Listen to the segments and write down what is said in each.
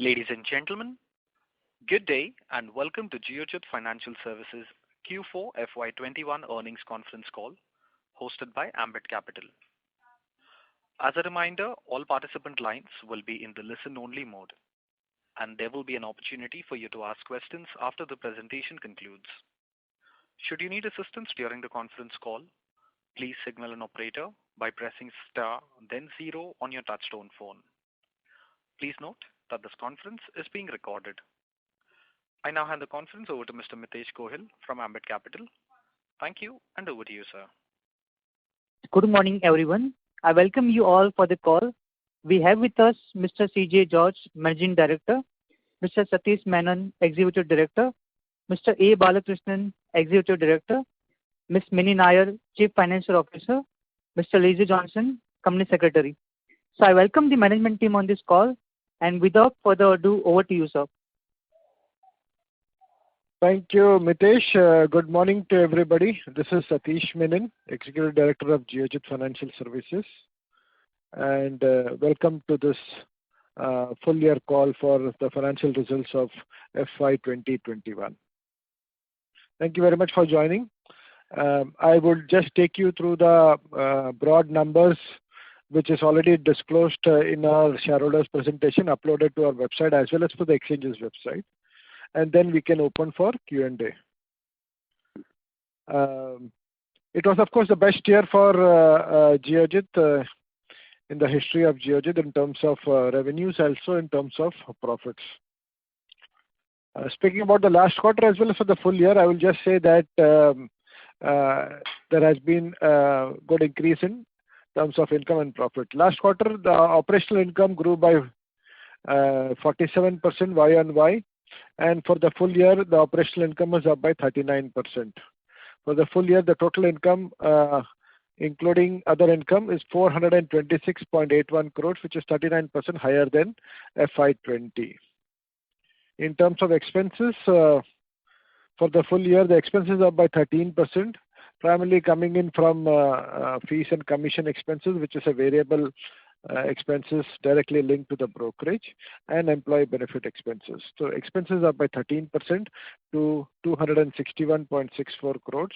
Ladies and gentlemen, good day and welcome to Geojit Financial Services Q4 FY21 earnings conference call hosted by Ambit Capital. As a reminder, all participant lines will be in the listen-only mode, and there will be an opportunity for you to ask questions after the presentation concludes. Should you need assistance during the conference call, please signal an operator by pressing star then 0 on your touchtone phone. Please note that this conference is being recorded. I now hand the conference over to Mr. Mitesh Gohil from Ambit Capital. Thank you, and over to you, sir. Good morning, everyone. I welcome you all for the call. We have with us Mr. C.J. George, Managing Director, Mr. Satish Menon, Executive Director, Mr. A. Balakrishnan, Executive Director, Ms. Mini Nair, Chief Financial Officer, Mr. Lizzie Johnson, Company Secretary. So I welcome the management team on this call, and without further ado, over to you, sir. Thank you, Mitesh. Good morning to everybody. This is Satish Menon, Executive Director of Geojit Financial Services, and welcome to this full year call for the financial results of FY 2021. Thank you very much for joining. I will just take you through the broad numbers which is already disclosed in our shareholders presentation uploaded to our website as well as to the exchange's website, and then we can open for Q&A. It was of course the best year for Geojit in the history of Geojit in terms of revenues, also in terms of profits. Speaking about the last quarter as well as for the full year, I will just say that there has been a good increase in terms of income and profit. Last quarter, the operational income grew by 47% Y-on-Y, and for the full year, the operational income was up by 39%. For the full year, the total income, including other income, is 426.81 crores, which is 39% higher than FY20. In terms of expenses, for the full year, the expenses are up by 13%, primarily coming in from fees and commission expenses, which is a variable expenses directly linked to the brokerage, and employee benefit expenses. So expenses are up by 13% to 261.64 crores.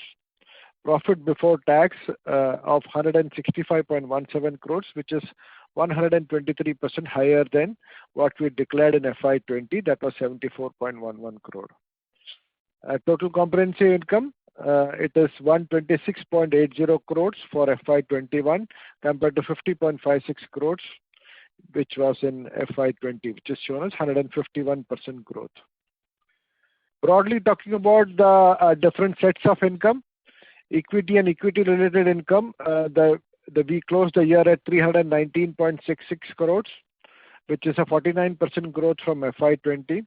Profit before tax of 165.17 crores, which is 123% higher than what we declared in FY20, that was 74.11 crore. Total comprehensive income, it is 126.80 crores for FY21 compared to 50.56 crores, which was in FY20, which is shown as 151% growth. Broadly talking about the different sets of income, equity and equity-related income, we closed the year at 319.66 crores, which is a 49% growth from FY20.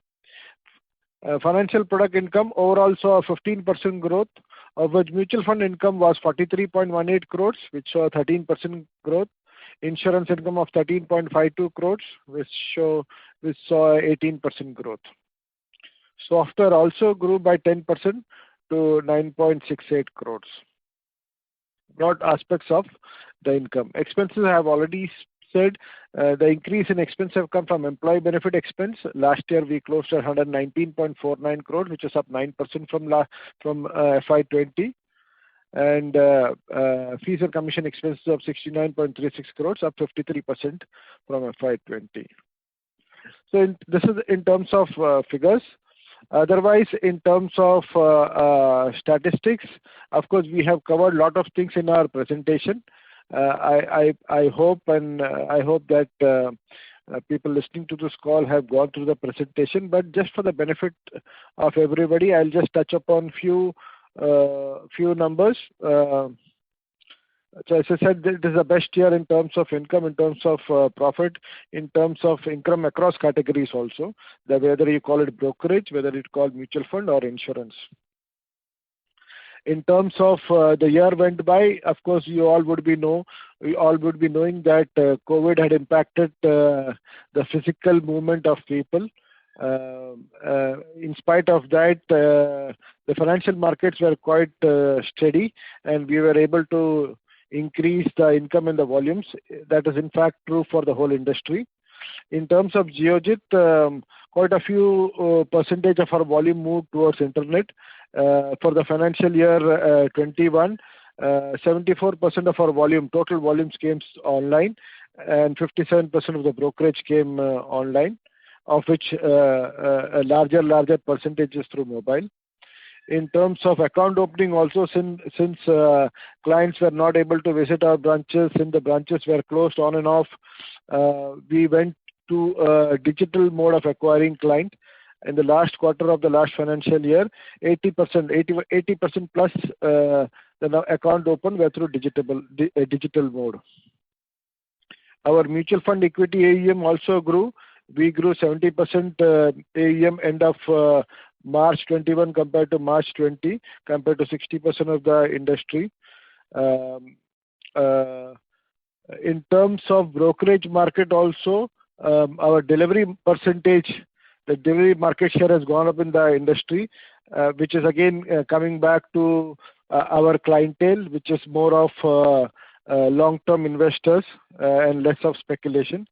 Financial product income overall saw a 15% growth, of which mutual fund income was 43.18 crores, which saw a 13% growth. Insurance income of 13.52 crores, which saw 18% growth. Software also grew by 10% to 9.68 crores. Broad aspects of the income. Expenses I have already said. The increase in expense have come from employee benefit expense. Last year we closed at 119.49 crores, which is up 9% from FY20, and fees and commission expenses of 69.36 crores, up 53% from FY20. So this is in terms of figures. Otherwise, in terms of statistics, of course, we have covered a lot of things in our presentation. I hope that people listening to this call have gone through the presentation, but just for the benefit of everybody, I'll just touch upon few numbers. So as I said, this is the best year in terms of income, in terms of profit, in terms of income across categories also, whether you call it brokerage, whether you call mutual fund or insurance. In terms of the year went by, of course, we all would be knowing that COVID had impacted the physical movement of people. In spite of that, the financial markets were quite steady, and we were able to increase the income and the volumes. That is in fact true for the whole industry. In terms of Geojit, quite a few percentage of our volume moved towards internet. For the financial year 21, 74% of our total volumes came online, and 57% of the brokerage came online, of which a larger percentage is through mobile. In terms of account opening also, since clients were not able to visit our branches, since the branches were closed on and off, we went to a digital mode of acquiring client. In the last quarter of the last financial year, 80% plus the account open were through digital mode. Our mutual fund equity AUM also grew. We grew 70% AUM end of March 21 compared to March 20, compared to 60% of the industry. In terms of brokerage market also, our delivery percentage, the delivery market share has gone up in the industry, which is again coming back to our clientele, which is more of long-term investors and less of speculation.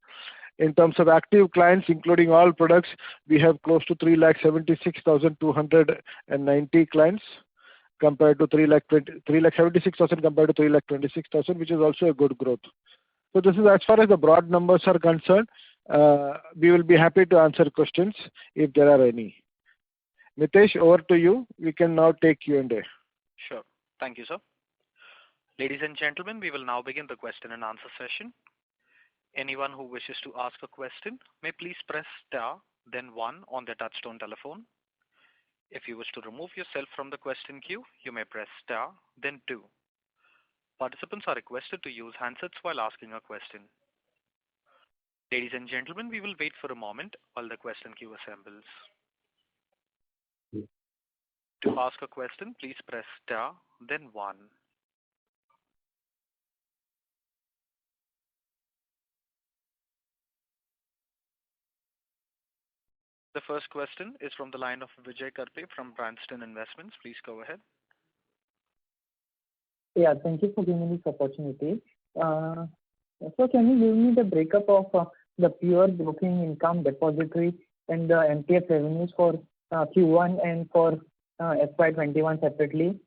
In terms of active clients, including all products, we have close to 376,290 clients compared to 376,000 compared to 326,000, which is also a good growth. So this is as far as the broad numbers are concerned. We will be happy to answer questions if there are any. Mitesh, over to you. We can now take Q&A. Sure. Thank you, sir. Ladies and gentlemen, we will now begin the question and answer session. Anyone who wishes to ask a question may please press star, then 1 on their touchtone telephone. If you wish to remove yourself from the question queue, you may press star, then 2. Participants are requested to use handsets while asking a question. Ladies and gentlemen, we will wait for a moment while the question queue assembles. To ask a question, please press star, then 1. The first question is from the line of Vijay Karpe from Branston Investments. Please go ahead. Yeah, thank you for giving me this opportunity. So can you give me the breakup of the pure broking income depository and the MTF revenues for Q1 and for FY21 separately?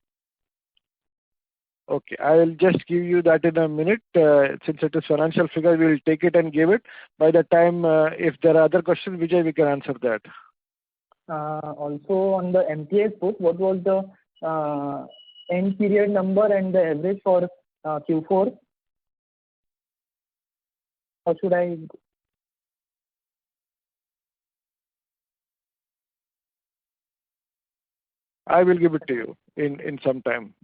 Okay, I will just give you that in a minute. Since it is financial figure, we will take it and give it. By the time, if there are other questions, Vijay, we can answer that. Also on the MTF book, what was the end period number and the average for Q4? How should I? I will give it to you in some time.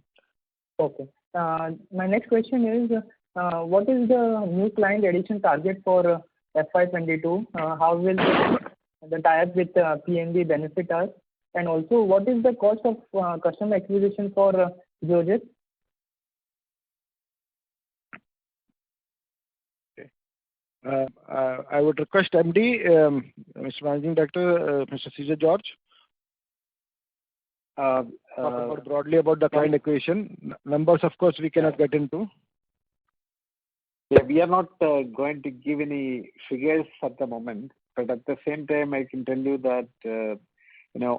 Okay. My next question is, what is the new client addition target for FY22? How will the tie-up with PNB benefit us? And also, what is the cost of customer acquisition for Geojit? Okay. I would request MD, Mr. Managing Director, Mr. CJ George, talk more broadly about the client acquisition. Numbers, of course, we cannot get into. Yeah, we are not going to give any figures at the moment, but at the same time, I can tell you that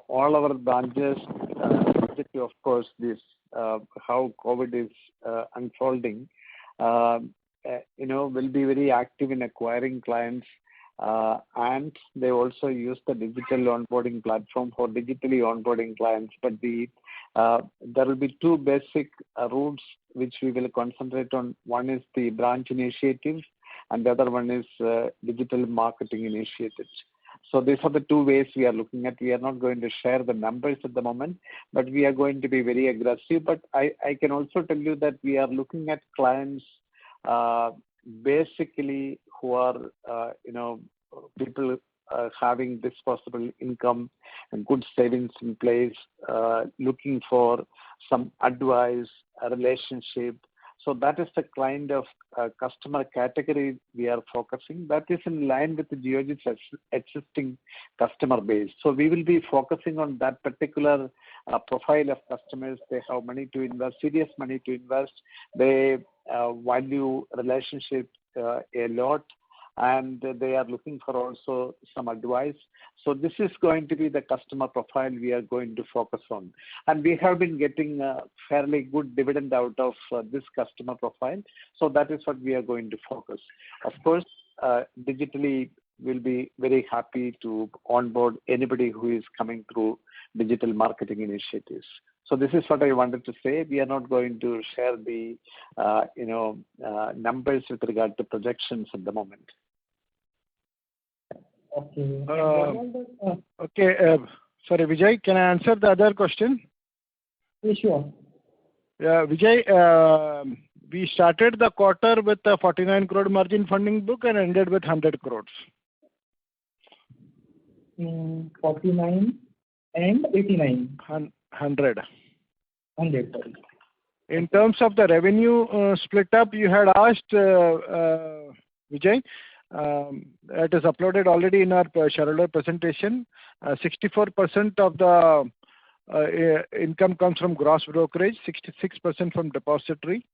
all our branches, of course, this how COVID is unfolding, will be very active in acquiring clients, and they also use the digital onboarding platform for digitally onboarding clients. But there will be two basic routes which we will concentrate on. One is the branch initiatives, and the other one is digital marketing initiatives. So these are the two ways we are looking at. We are not going to share the numbers at the moment, but we are going to be very aggressive. But I can also tell you that we are looking at clients basically who are, people having disposable income and good savings in place, looking for some advice, a relationship. So that is the kind of customer category we are focusing. That is in line with the Geojit's existing customer base. So we will be focusing on that particular profile of customers. They have money to invest, serious money to invest. They value relationship a lot, and they are looking for also some advice. So this is going to be the customer profile we are going to focus on. And we have been getting a fairly good dividend out of this customer profile. So that is what we are going to focus. Of course, digitally, we'll be very happy to onboard anybody who is coming through digital marketing initiatives. So this is what I wanted to say. We are not going to share the numbers with regard to projections at the moment. Okay. Sorry, Vijay, can I answer the other question? Yeah, sure. Vijay, we started the quarter with a 49 crore margin funding book and ended with 100 crores. 49 and 89. 100. 100, sorry. In terms of the revenue split up, you had asked, Vijay, it is uploaded already in our shareholder presentation. 64% of the income comes from gross brokerage, 66% from depository,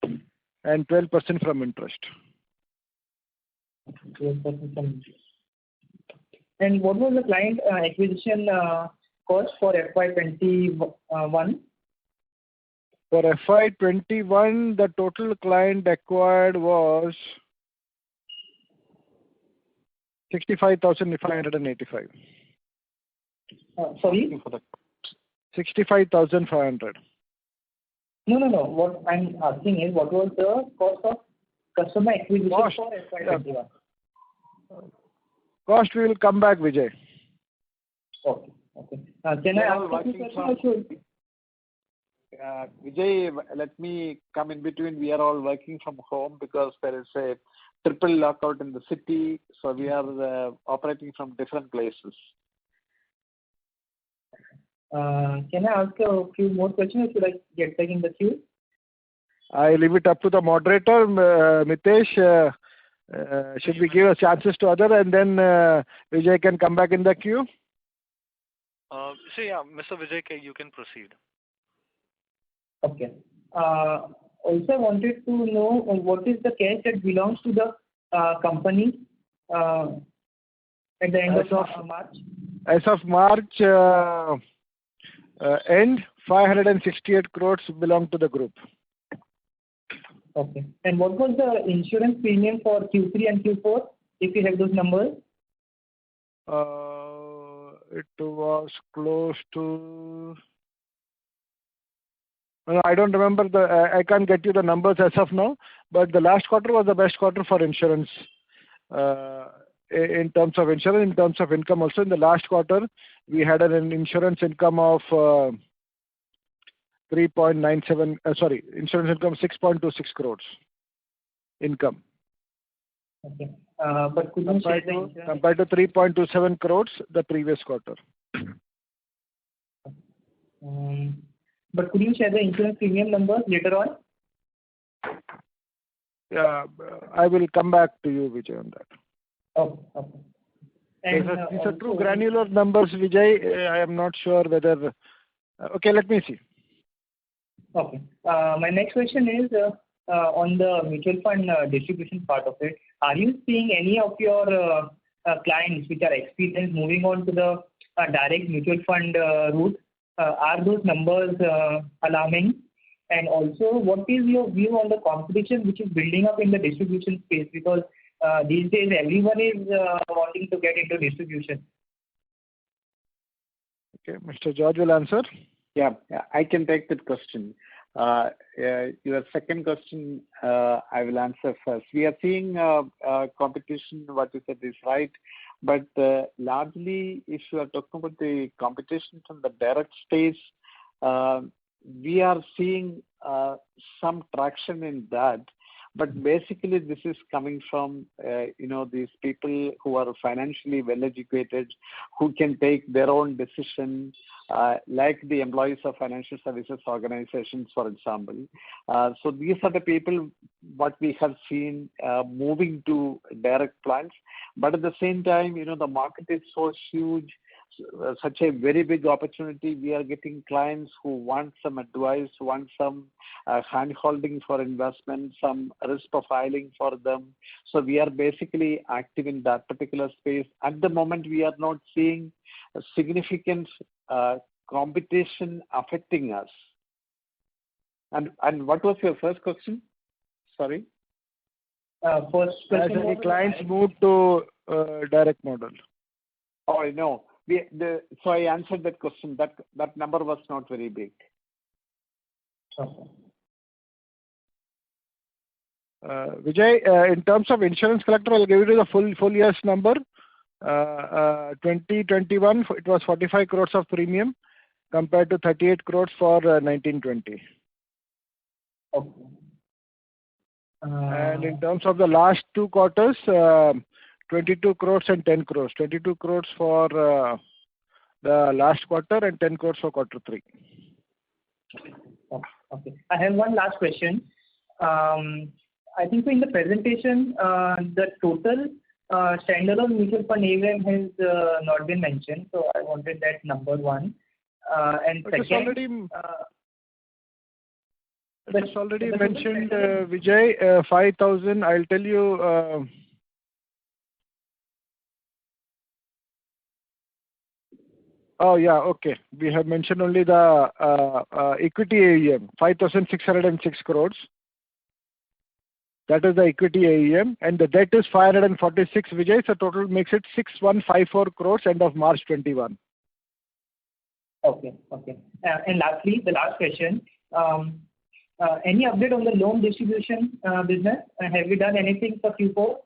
and 12% from interest. 12% from interest. And what was the client acquisition cost for FY21? For FY21, the total client acquired was 65,585. Sorry? 65,500. No. What I'm asking is, what was the cost of customer acquisition for FY21? Cost we will come back, Vijay. Okay. Can I ask you a question? Vijay, let me come in between. We are all working from home because there is a triple lockout in the city, so we are operating from different places. Can I ask a few more questions, or should I get back in the queue? I leave it up to the moderator, Mitesh. Should we give chances to other, and then Vijay can come back in the queue? Mr. Vijay, you can proceed. Okay. Also, I wanted to know what is the cash that belongs to the company at the end of March? As of March end, 568 crores belong to the group. Okay. And what was the insurance premium for Q3 and Q4, if you have those numbers? It was close to... I don't remember I can't get you the numbers as of now, but the last quarter was the best quarter for insurance. In terms of insurance, in terms of income also, in the last quarter, we had an insurance income of 3.97, insurance income 6.26 crores income. Okay. But could you share compared to 3.27 crores the previous quarter. But could you share the insurance premium numbers later on? Yeah, I will come back to you, Vijay, on that. Okay. And these are true granular numbers, Vijay. I am not sure whether... Okay, let me see. Okay. My next question is on the mutual fund distribution part of it. Are you seeing any of your clients which are experienced moving on to the direct mutual fund route? Are those numbers alarming? And also, what is your view on the competition which is building up in the distribution space? Because these days, everyone is wanting to get into distribution. Okay, Mr. George will answer. Yeah, I can take that question. Your second question, I will answer first. We are seeing competition, what you said is right. But largely, if you are talking about the competition from the direct space, we are seeing some traction in that. But basically, this is coming from, these people who are financially well educated, who can take their own decision, like the employees of financial services organizations, for example. So these are the people what we have seen moving to direct plans. But at the same time, the market is so huge. such a very big opportunity. We are getting clients who want some advice, want some hand holding for investment, some risk profiling for them. So we are basically active in that particular space. At the moment, we are not seeing a significant competition affecting us. And what was your first question? Sorry. First question. Has any clients moved to direct model? Oh no. So I answered that question. That number was not very big. Okay. Vijay, in terms of insurance collector, I'll give you the full year's number. 2021, it was 45 crores of premium compared to 38 crores for 1920. Okay. And in terms of the last 2 quarters, 22 crores and 10 crores. 22 crores for the last quarter and 10 crores for quarter 3. Okay. I have one last question. I think in the presentation, the total standalone mutual fund AUM has not been mentioned, so I wanted that number one. And second, it's already mentioned, Vijay, 5,000. I'll tell you. Oh yeah, okay. We have mentioned only the equity AUM, 5,606 crores. That is the equity AUM, and the debt is 546, Vijay. So total makes it 6,154 crores end of March 21. Okay. And lastly, the last question. Any update on the loan distribution business? Have we done anything for Q4?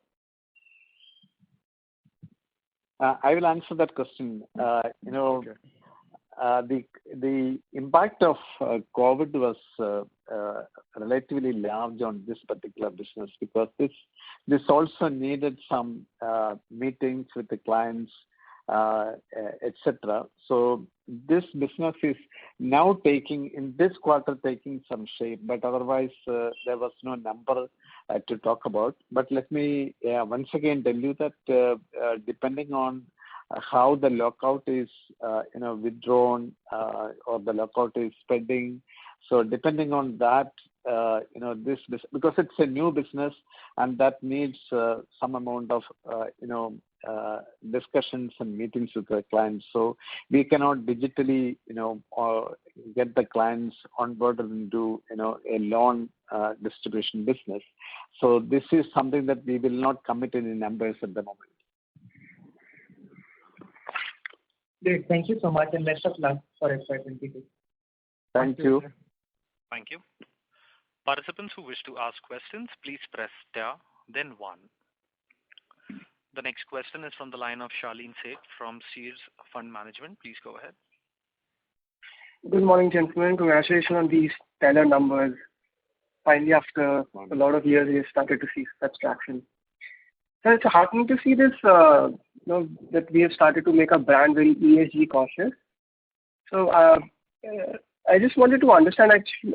I will answer that question. The impact of COVID was relatively large on this particular business because this also needed some meetings with the clients, etc. So this business is now in this quarter taking some shape, but otherwise there was no number to talk about. But let me once again tell you that depending on how the lockout is withdrawn or the lockout is spreading, so depending on that, this because it's a new business and that needs some amount of discussions and meetings with the clients. So we cannot digitally get the clients onboarded into a loan distribution business. So this is something that we will not commit any numbers at the moment. Great. Thank you so much, and best of luck for FY22. Thank you. Thank you. Participants who wish to ask questions, please press star, then 1. The next question is from the line of Shalin Seth from Sears Fund Management. Please go ahead. Good morning, gentlemen. Congratulations on these stellar numbers. Finally, after a lot of years, we have started to see such traction. So it's heartening to see this, that we have started to make our brand very ESG cautious. So I just wanted to understand actually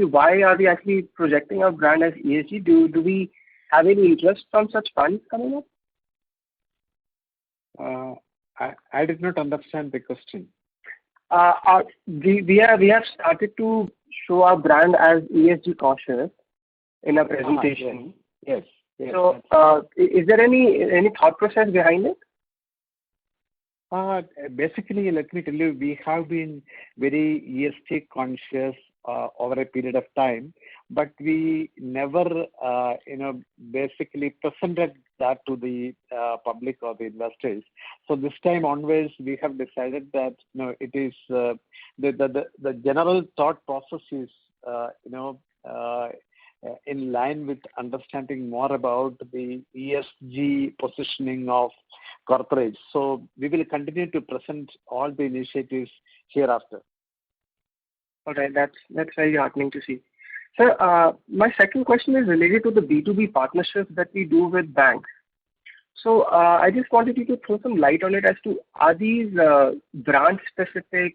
why are we actually projecting our brand as ESG? Do we have any interest from such funds coming up? I did not understand the question. We have started to show our brand as ESG cautious in our presentation. Yes. So, is there any thought process behind it? Basically, let me tell you, we have been very ESG conscious over a period of time, but we never, basically presented that to the public or the investors. So this time onwards, we have decided that it is the general thought process is in line with understanding more about the ESG positioning of corporates. So we will continue to present all the initiatives hereafter. All right, that's very heartening to see. Sir, my second question is related to the B2B partnerships that we do with banks. So I just wanted you to throw some light on it as to are these branch specific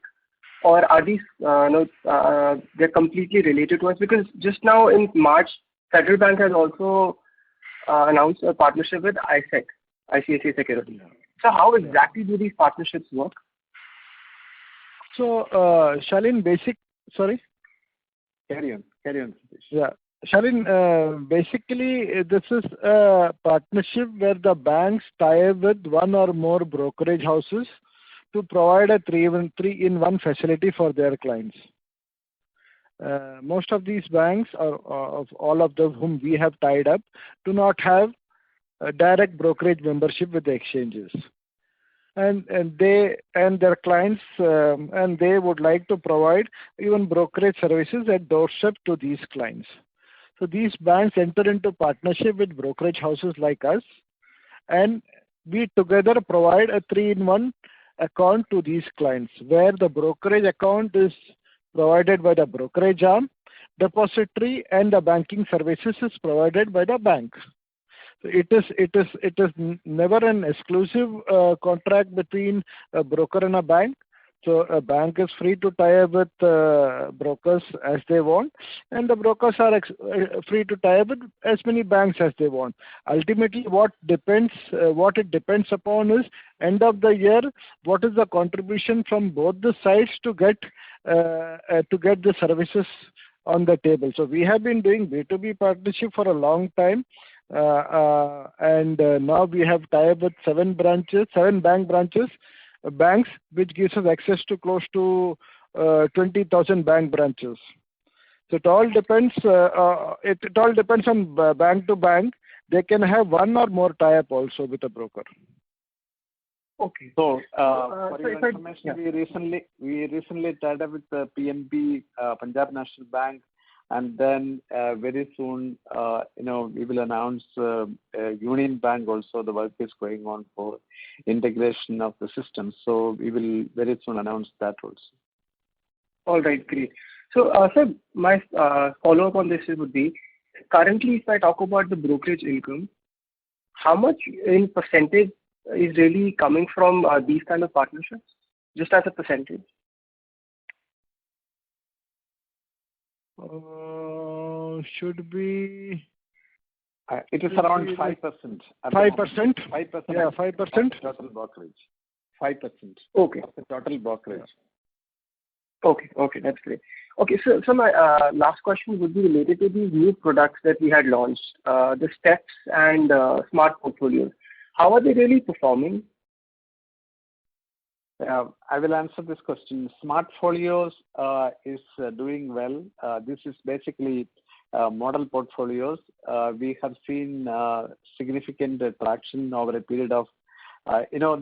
or are these they're completely related to us? Because just now in March, Federal Bank has also announced a partnership with ICICI Securities. So how exactly do these partnerships work? So, Shalin, sorry? Carry on, Satish. Yeah. Shalin, basically, this is a partnership where the banks tie up with one or more brokerage houses to provide a three-in-one facility for their clients. Most of these banks, or of all of them whom we have tied up, do not have a direct brokerage membership with the exchanges. And their clients, and they would like to provide even brokerage services at doorstep to these clients. So these banks enter into partnership with brokerage houses like us, and we together provide a three-in-one account to these clients, where the brokerage account is provided by the brokerage arm, depository, and the banking services is provided by the bank. So it is never an exclusive contract between a broker and a bank. So a bank is free to tie up with brokers as they want, and the brokers are free to tie up with as many banks as they want. Ultimately, what it depends upon is end of the year, what is the contribution from both the sides to get the services on the table. So we have been doing B2B partnership for a long time. And now we have tied up with 7 bank branches, banks, which gives us access to close to 20,000 bank branches. So it all depends. It all depends on bank to bank. They can have one or more tie-up also with a broker. Okay. So, for your information, we recently tied up with the PNB, Punjab National Bank, and then very soon, we will announce Union Bank also. The work is going on for integration of the system. So we will very soon announce that also. All right, great. So, sir, my follow-up on this would be, currently, if I talk about the brokerage income, how much in percentage is really coming from these kind of partnerships, just as a percentage? Should be. It is around 5%. 5%? 5%. Yeah, 5%. Total brokerage. 5%. Okay. Of the total brokerage. Okay, that's great. Okay, so my last question would be related to these new products that we had launched, the Steps and Smart Portfolios. How are they really performing? I will answer this question. Smart Folios is doing well. This is basically model portfolios. We have seen significant traction over a period of,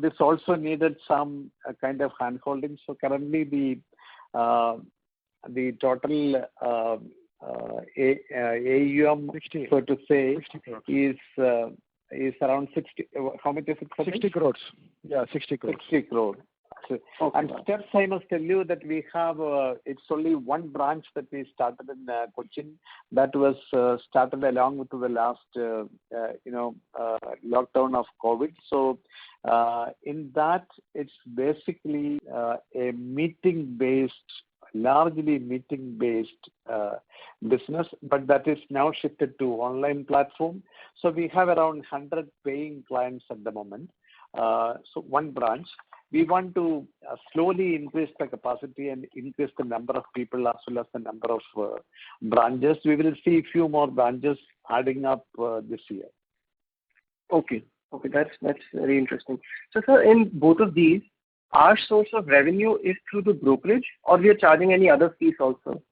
this also needed some kind of hand-holding. So currently the total AUM, 60, so to say, 60 crores. is around 60. How much is it? 60 crores. Yeah, 60 crores. 60 crores. Okay. And Steps, I must tell you that we have, it's only one branch that we started in Cochin. That was started along with the last, lockdown of COVID. So in that, it's basically a largely meeting-based business, but that is now shifted to online platform. So we have around 100 paying clients at the moment. So one branch. We want to slowly increase the capacity and increase the number of people as well as the number of branches. We will see a few more branches adding up this year. Okay, that's very interesting. So, sir, in both of these, our source of revenue is through the brokerage, or we are charging any other fees also?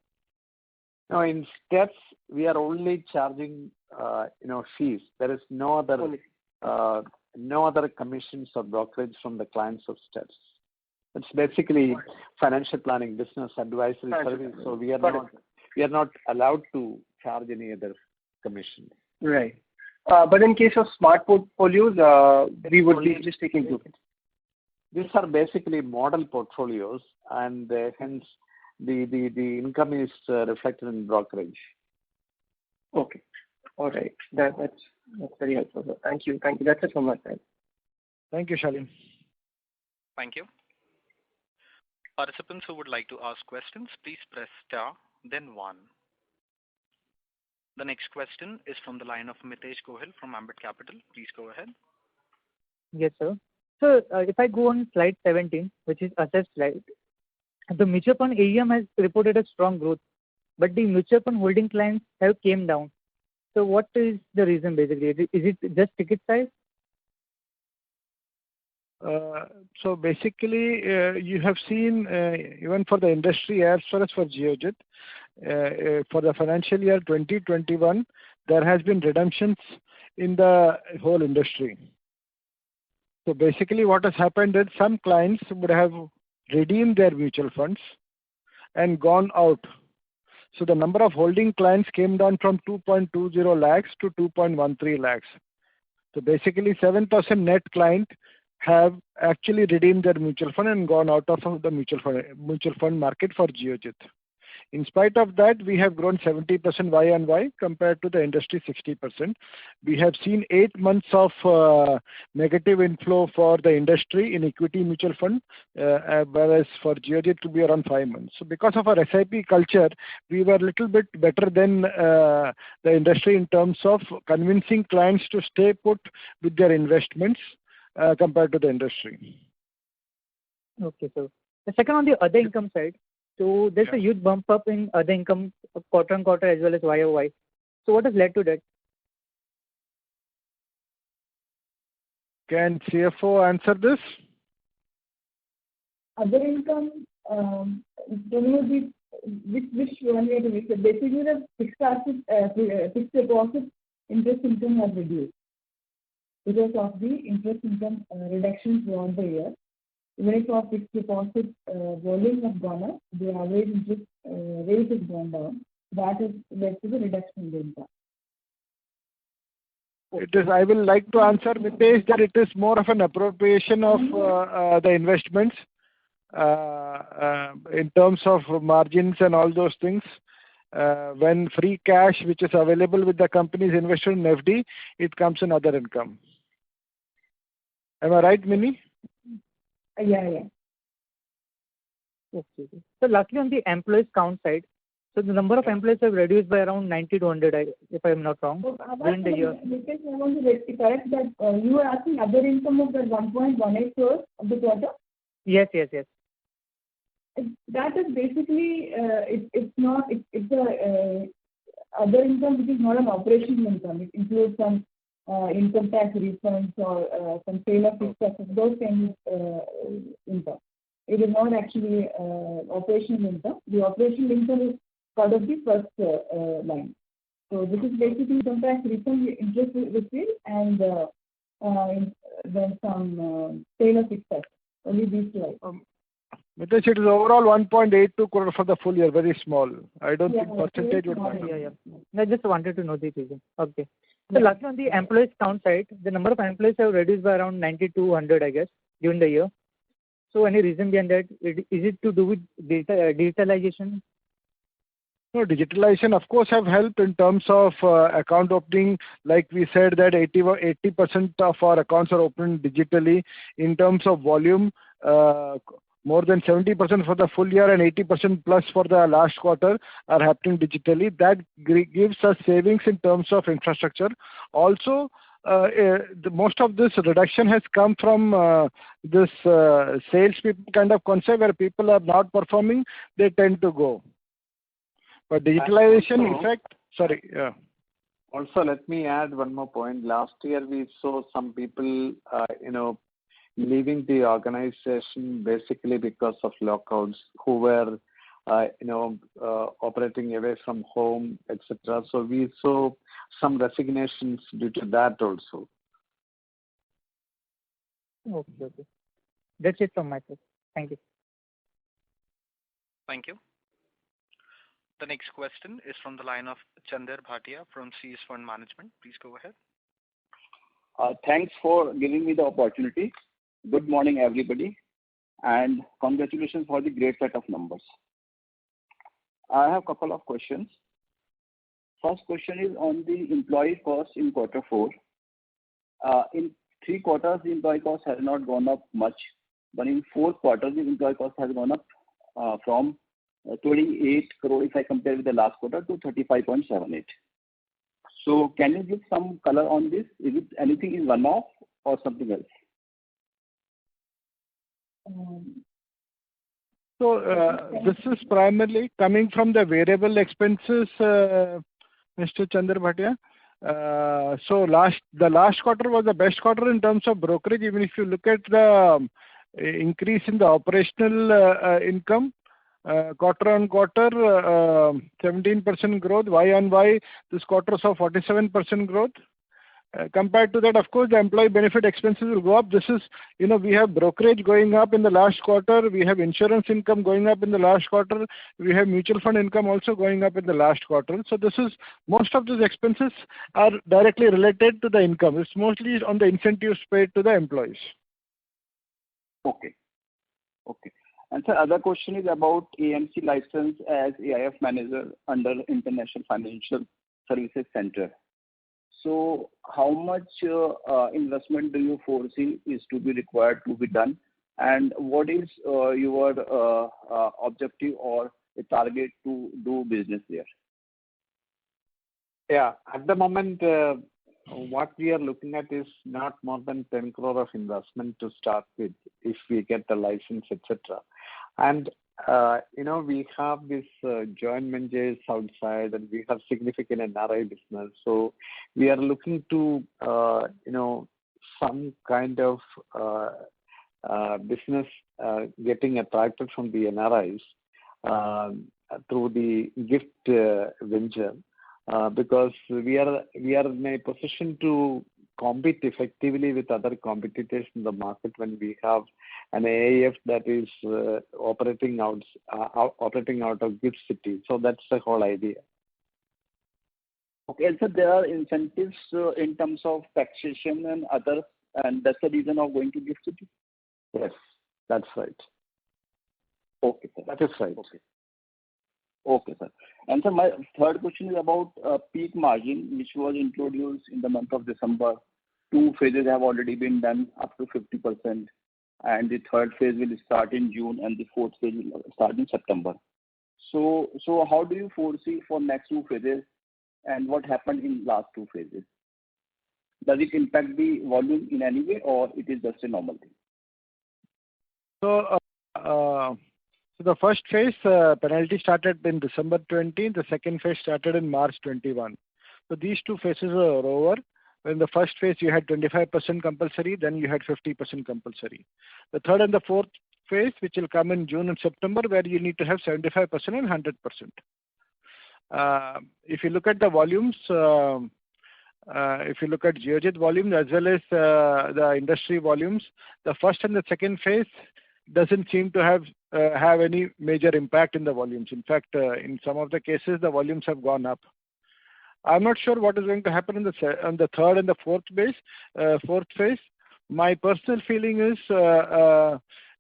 No, in Steps, we are only charging, fees. There is no other commissions or brokerage from the clients of Steps. It's basically financial planning, business advisory service. So we are not allowed to charge any other commission. Right. But in case of Smart Portfolios, we would be just taking brokerage. These are basically model portfolios, and hence the income is reflected in brokerage. Okay. All right. That's very helpful, sir. Thank you. That's it from my side. Thank you, Shalin. Thank you. Participants who would like to ask questions, please press star, then 1. The next question is from the line of Mitesh Gohil from Ambit Capital. Please go ahead. Yes, sir. So if I go on slide 17, which is asset slide, The mutual fund AUM has reported a strong growth, but the mutual fund holding clients have came down. So what is the reason basically? Is it just ticket size? So basically, you have seen even for the industry as well as for Geojit, for the financial year 2021, there has been redemptions in the whole industry. So basically, what has happened is some clients would have redeemed their mutual funds and gone out. So the number of holding clients came down from 2.20 lakhs to 2.13 lakhs. So basically, 7% net client have actually redeemed their mutual fund and gone out of the mutual fund market for Geojit. In spite of that, we have grown 70% Y-on-Y compared to the industry 60%. We have seen 8 months of negative inflow for the industry in equity mutual fund, whereas for Geojit it will be around 5 months. So because of our SIP culture, we were a little bit better than the industry in terms of convincing clients to stay put with their investments compared to the industry. Okay, so the second on the other income side, so there's a huge bump up in other income quarter on quarter as well as YOY. So what has led to that? Can CFO answer this? Other income, don't know which one you have to miss. Basically, the fixed deposit interest income has reduced because of the interest income reduction throughout the year. Even if our fixed deposit volume has gone up, the average interest rate has gone down. That has led to the reduction in the income. It is. I will like to answer, Mitesh, that it is more of an appropriation of the investments in terms of margins and all those things. When free cash, which is available with the companies invested in FD, it comes in other income. Am I right, Mini? Yeah. Okay. So lastly, on the employees count side, so the number of employees have reduced by around 90 to 100, if I am not wrong, during the year. Because I want to correct that you were asking other income of that 1.18 crores of the quarter? Yes. That is basically, it's a other income which is not an operational income. It includes some income tax refunds or some sale of fixed assets, those kinds of income. It is not actually operational income. The operational income is part of the first line. So this is basically income tax refund, interest received, and then some sale of fixed assets. Only these two items. Mitesh, it is overall 1.82 crore for the full year, very small. I don't think percentage would matter. Yeah. I just wanted to know the reason. Okay. So lastly, on the employees count side, the number of employees have reduced by around 90 to 100, I guess, during the year. So any reason behind that? Is it to do with digitalization? No, digitalization, of course, have helped in terms of account opening. Like we said that 80% of our accounts are opened digitally. In terms of volume, more than 70% for the full year and 80% plus for the last quarter are happening digitally. That gives us savings in terms of infrastructure. Also, most of this reduction has come from this sales people kind of concept where people are not performing, they tend to go. But digitalization effect, Also, let me add one more point. Last year, we saw some people, leaving the organization basically because of lockouts, who were, operating away from home, etc. So we saw some resignations due to that also. Okay. That's it from my side. Thank you. Thank you. The next question is from the line of Chandar Bhatia from CS Fund Management. Please go ahead. Thanks for giving me the opportunity. Good morning, everybody, and congratulations for the great set of numbers. I have a couple of questions. First question is on the employee cost in quarter 4. In 3 quarters, the employee cost has not gone up much, but in 4 quarters, the employee cost has gone up from 28 crore, if I compare with the last quarter, to 35.78. So can you give some color on this? Is it anything in one-off or something else? So this is primarily coming from the variable expenses, Mr. Chandra Bhatia. So the last quarter was the best quarter in terms of brokerage. Even if you look at the increase in the operational income, quarter on quarter, 17% growth. Y on Y, this quarter saw 47% growth. Compared to that, of course, the employee benefit expenses will go up. This is, we have brokerage going up in the last quarter. We have insurance income going up in the last quarter. We have mutual fund income also going up in the last quarter. So most of these expenses are directly related to the income. It's mostly on the incentives paid to the employees. Okay. And sir, other question is about AMC license as AIF manager under International Financial Services Center. So how much investment do you foresee is to be required to be done? And what is your objective or a target to do business there? Yeah, at the moment, what we are looking at is not more than 10 crore of investment to start with if we get the license, etc. And we have this joint ventures outside, and we have significant NRI business. So we are looking to some kind of business getting attracted from the NRIs through the gift venture. Because we are in a position to compete effectively with other competitors in the market when we have an AIF that is operating out of GIFT City. So that's the whole idea. Okay, and so there are incentives in terms of taxation and others, and that's the reason of going to GIFT City? Yes, that's right. Okay, sir. That is right. Okay, sir. And so my third question is about peak margin, which was introduced in the month of December. 2 phases have already been done up to 50%, and the third phase will start in June, and the fourth phase will start in September. So how do you foresee for next 2 phases, and what happened in last 2 phases? Does it impact the volume in any way, or it is just a normal thing? So the first phase penalty started in December 20. The second phase started in March 21. So these 2 phases are over. In the first phase, you had 25% compulsory, then you had 50% compulsory. The third and the fourth phase, which will come in June and September, where you need to have 75% and 100%. If you look at the volumes, if you look at Geojit volumes as well as the industry volumes, the first and the second phase doesn't seem to have any major impact in the volumes. In fact, in some of the cases, the volumes have gone up. I'm not sure what is going to happen on the third and the fourth phase. My personal feeling is,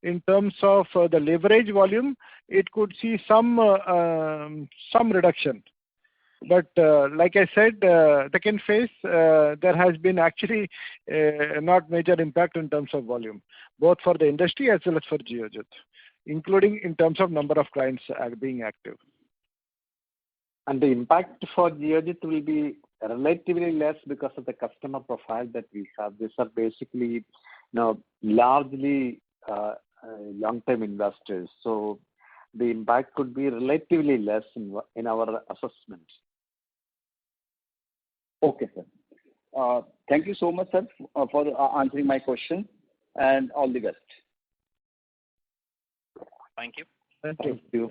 in terms of the leverage volume, it could see some reduction. But like I said, second phase, there has been actually not major impact in terms of volume, both for the industry as well as for Geojit, including in terms of number of clients being active. And the impact for Geojit will be relatively less because of the customer profile that we have. These are basically, largely long-term investors. So the impact could be relatively less in our assessment. Okay, sir. Thank you so much, sir, for answering my question, and all the best. Thank you. Thank you.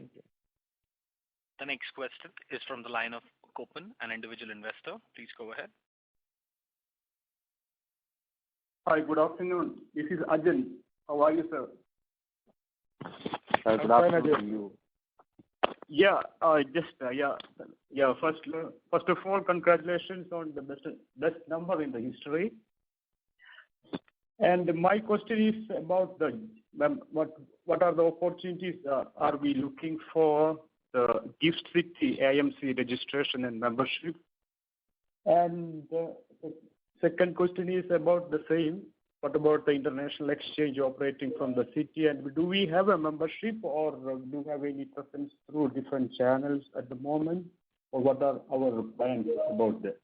The next question is from the line of Kopan, an individual investor. Please go ahead. Hi, good afternoon. This is Ajay. How are you, sir? Good afternoon to you. Yeah, First of all, congratulations on the best number in the history. And my question is about what are the opportunities are we looking for the GIFT City AMC registration and membership? And the second question is about the same. What about the international exchange operating from the city? And do we have a membership, or do we have any preference through different channels at the moment? Or what are our plans about that?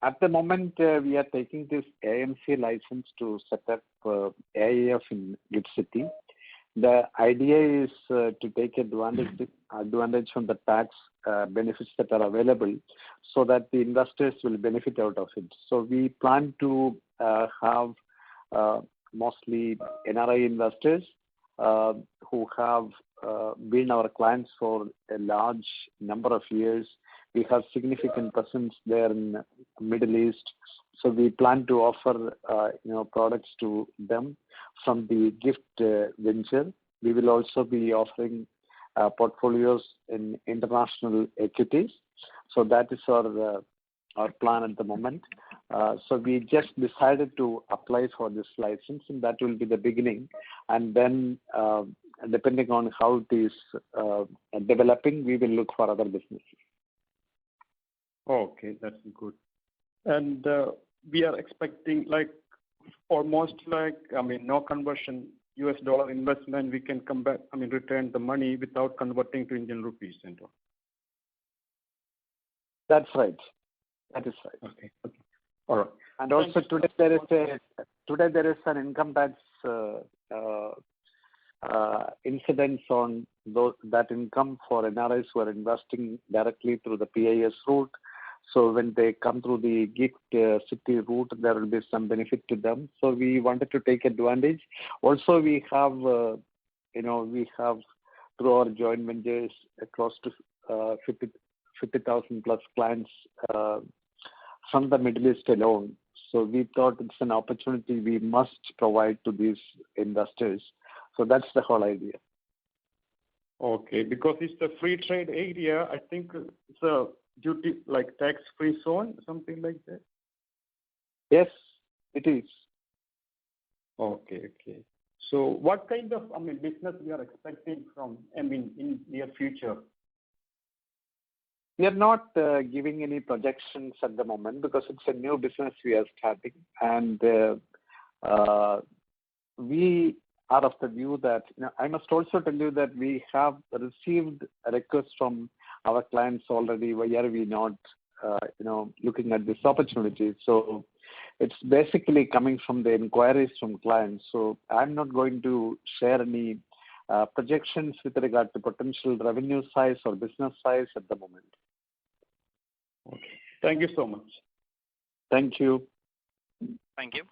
At the moment, we are taking this AMC license to set up AIF in GIFT City. The idea is to take advantage from the tax benefits that are available so that the investors will benefit out of it. So we plan to have mostly NRI investors who have been our clients for a large number of years. We have significant presence there in Middle East. So we plan to offer products to them from the GIFT venture. We will also be offering portfolios in international equities. So that is our plan at the moment. So we just decided to apply for this license, and that will be the beginning. And then, depending on how it is developing, we will look for other businesses. Okay, that's good. And we are expecting almost no conversion US dollar investment. We can come back, return the money without converting to Indian rupees and all. That's right. That is right. Okay. All right. And also today there is an income tax incidence on that income for NRIs who are investing directly through the PIS route. So when they come through the GIFT City route, there will be some benefit to them. So we wanted to take advantage. Also, we have through our joint ventures close to 50,000 plus clients from the Middle East alone. So we thought it's an opportunity we must provide to these investors. So that's the whole idea. Okay, because it's a free trade area, I think it's a duty tax-free zone, something like that. Yes, it is. Okay. So what kind of business we are expecting from in near future? We are not giving any projections at the moment because it's a new business we are starting, and we are of the view that I must also tell you that we have received requests from our clients already. Why are we not looking at this opportunity? So it's basically coming from the inquiries from clients. So I'm not going to share any projections with regard to potential revenue size or business size at the moment. Okay. Thank you so much. Thank you. Thank you.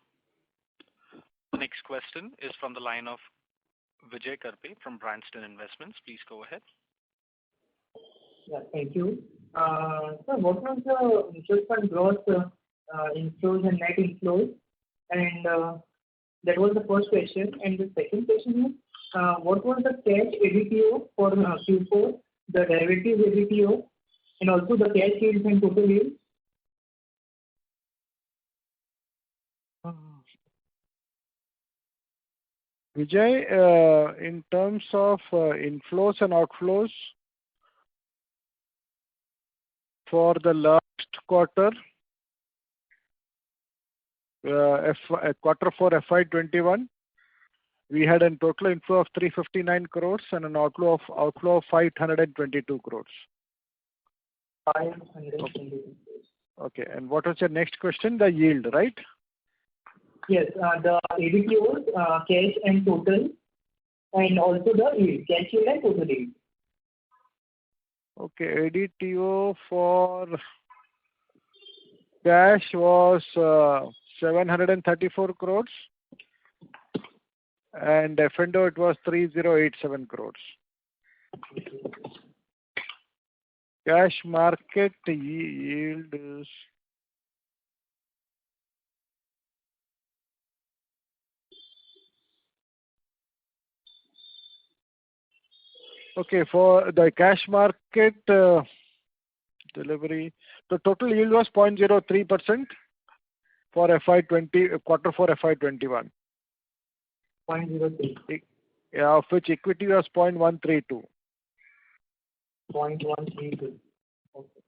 The next question is from the line of Vijay Karpe from Branston Investments. Please go ahead. Yeah, thank you. So what was the mutual fund growth inflows and net inflows? And that was the first question. And the second question is, what was the cash ADTO for Q4, the derivative ADTO, and also the cash yields and total yields? Vijay, in terms of inflows and outflows for the last quarter, quarter 4 FY21, we had a total inflow of 359 crores and an outflow of 522 crores. 522 crores. Okay, and what was your next question? The yield, right? Yes, the ADTOs, cash and total, and also the yield, cash yield and total yield. Okay, ADTO for cash was 734 crores and F&O it was 3087 crores. Cash market yield is okay for the cash market delivery. The total yield was 0.03% for quarter 4 FY21. 0.03. Yeah, of which equity was 0.132. 0.132. Okay.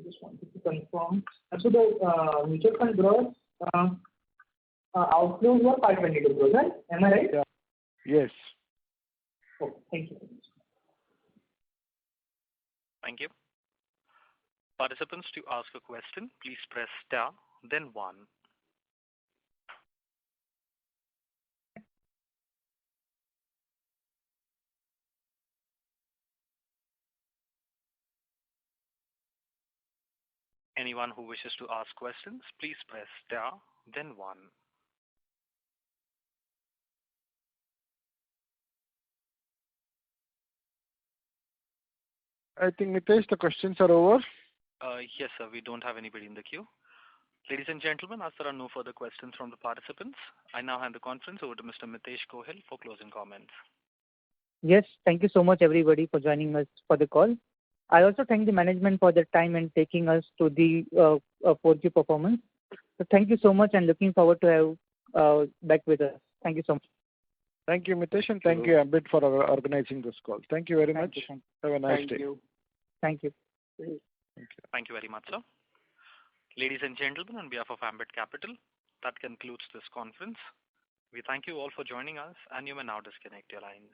Just wanted to confirm. So the mutual fund growth outflows were 522 crores, right? Am I right? Yeah. Yes. Okay. Thank you. Thank you. Participants, to ask a question, please press star, then 1. Anyone who wishes to ask questions, please press star, then 1. I think, Mitesh, the questions are over. Yes, sir. We don't have anybody in the queue. Ladies and gentlemen, as there are no further questions from the participants, I now hand the conference over to Mr. Mitesh Gohil for closing comments. Yes, thank you so much, everybody, for joining us for the call. I also thank the management for their time and taking us to the 4Q performance. So thank you so much, and looking forward to have back with us. Thank you so much. Thank you, Mitesh, and thank you, Ambit, for organizing this call. Thank you very much. Have a nice day. Thank you. Thank you very much, sir. Ladies and gentlemen, on behalf of Ambit Capital, that concludes this conference. We thank you all for joining us, and you may now disconnect your lines.